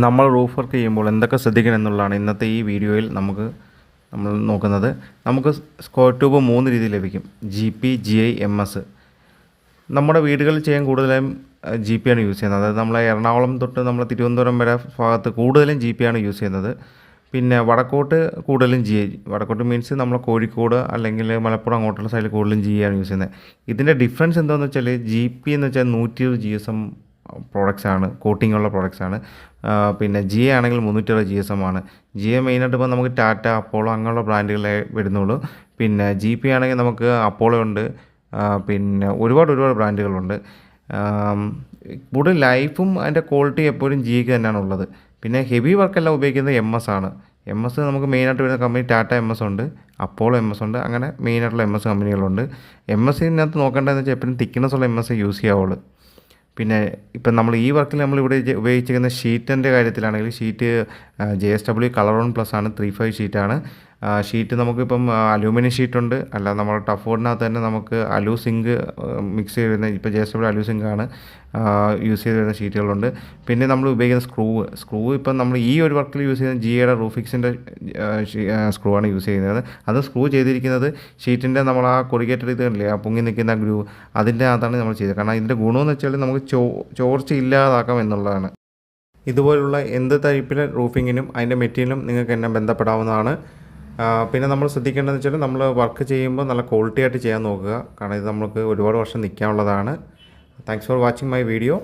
നമ്മൾ roof work ചെയ്യുമ്പോൾ എന്തൊക്കെ ശ്രദ്ധിക്കണം എന്നുള്ളതാണ് ഇന്നത്തെ ഈ വീഡിയോയിൽ നമ്മൾ നോക്കുന്നത്. നമുക്ക് സ്ക്വയർ ട്യൂബ് 3 രീതിയിൽ ലഭിക്കും: GP, GI, MS. നമ്മുടെ വീടുകളിൽ ചെയ്യാൻ കൂടുതലായും GP ആണ് യൂസ് ചെയ്യുന്നത്. അതായത് നമ്മളെ എറണാകുളം തൊട്ട് നമ്മൾ തിരുവനന്തപുരം വരെ ഭാഗത്ത് കൂടുതലും GP ആണ് യൂസ് ചെയ്യുന്നത്. പിന്നെ വടക്കോട്ട് കൂടുതലും GI. വടക്കോട്ട് മീൻസ് നമ്മൾ കോഴിക്കോട് അല്ലെങ്കിൽ മലപ്പുറം അങ്ങോട്ടുള്ള സൈഡിൽ കൂടുതലും GI ആണ് യൂസ് ചെയ്യുന്നത്. ഇതിൻ്റെ ഡിഫറൻസ് എന്താണെന്ന് വെച്ചാൽ, GP എന്ന് വെച്ചാൽ 120 GSM പ്രോഡക്റ്റ്സ് ആണ്, കോട്ടിംഗ് ഉള്ള പ്രോഡക്റ്റ്സ് ആണ്. പിന്നെ GI ആണെങ്കിൽ 360 GSM ആണ്. GI മെയിനായിട്ട് ഇപ്പോൾ നമുക്ക് ടാറ്റ, അപ്പോളോ അങ്ങനെയുള്ള ബ്രാൻഡുകളെ വരുന്നുള്ളൂ. പിന്നെ GP ആണെങ്കിൽ നമുക്ക് അപ്പോളോ ഉണ്ട്, പിന്നെ ഒരുപാട് ബ്രാൻഡുകളുണ്ട്. കൂടുതൽ ലൈഫും അതിൻ്റെ ക്വാളിറ്റി എപ്പോഴും GIക്ക് തന്നെയാണ് ഉള്ളത്. പിന്നെ ഹെവി വർക്കെല്ലാം ഉപയോഗിക്കുന്നത് MS ആണ്. MS നമുക്ക് മെയിനായിട്ട് വരുന്ന കമ്പനി ടാറ്റ MS ഉണ്ട്, അപ്പോളോ MS ഉണ്ട്, അങ്ങനെ മെയിനായിട്ടുള്ള MS കമ്പനികളുണ്ട്. MSനകത്ത് നോക്കേണ്ടതെന്ന് വെച്ചാൽ എപ്പോഴും തിക്നെസ് ഉള്ള MS യൂസ് ചെയ്യാവുള്ളൂ. പിന്നെ ഇപ്പം നമ്മൾ ഈ വർക്കിൽ നമ്മളിവിടെ ഉപയോഗിച്ചിരിക്കുന്ന ഷീറ്റിൻ്റെ കാര്യത്തിലാണെങ്കിൽ, sheet JSW colour on plus ആണ്, 3/5 ഷീറ്റാണ്. ഷീറ്റ് നമുക്കിപ്പം അലൂമിനിയം ഷീറ്റുണ്ട്, അല്ല നമ്മൾ ടഫ് ബോർഡിനകത്ത് തന്നെ നമുക്ക് അലൂ സിങ്ക് മിക്സ് ചെയ്ത് വരുന്ന, ഇപ്പോൾ JSW അലൂ സിങ്കാണ് യൂസ് ചെയ്ത് വരുന്ന ഷീറ്റുകളുണ്ട്. പിന്നെ നമ്മൾ ഉപയോഗിക്കുന്ന സ്ക്രൂ ഇപ്പം നമ്മൾ ഈ ഒരു വർക്കിൽ യൂസ് ചെയ്യുന്ന GIയുടെ റൂഫിക്സിൻ്റെ സ്ക്രൂ ആണ് യൂസ് ചെയ്യുന്നത്. അത് സ്ക്രൂ ചെയ്തിരിക്കുന്നത് ഷീറ്റിൻ്റെ നമ്മൾ ആ കൊറിഗേറ്റഡ് ഇതല്ലേ, ആ പൊങ്ങി നിൽക്കുന്ന ഗ്രൂ, അതിൻ്റെ അകത്താണ് നമ്മൾ ചെയ്തത്. കാരണം ഇതിൻ്റെ ഗുണമെന്ന് വെച്ചാൽ നമുക്ക് ചോർച്ച ഇല്ലാതാക്കാം എന്നുള്ളതാണ്. ഇതുപോലുള്ള എന്ത് ടൈപ്പിലെ റൂഫിങ്ങിനും അതിൻ്റെ മെറ്റീരിയലും നിങ്ങൾക്ക് എന്നെ ബന്ധപ്പെടാവുന്നതാണ്. പിന്നെ നമ്മൾ ശ്രദ്ധിക്കേണ്ടതെന്ന് വെച്ചാൽ, നമ്മൾ വർക്ക് ചെയ്യുമ്പോൾ നല്ല ക്വാളിറ്റി ആയിട്ട് ചെയ്യാൻ നോക്കുക. കാരണം ഇത് നമുക്ക് ഒരുപാട് വർഷം നിൽക്കാനുള്ളതാണ്. Thanks for watching my video.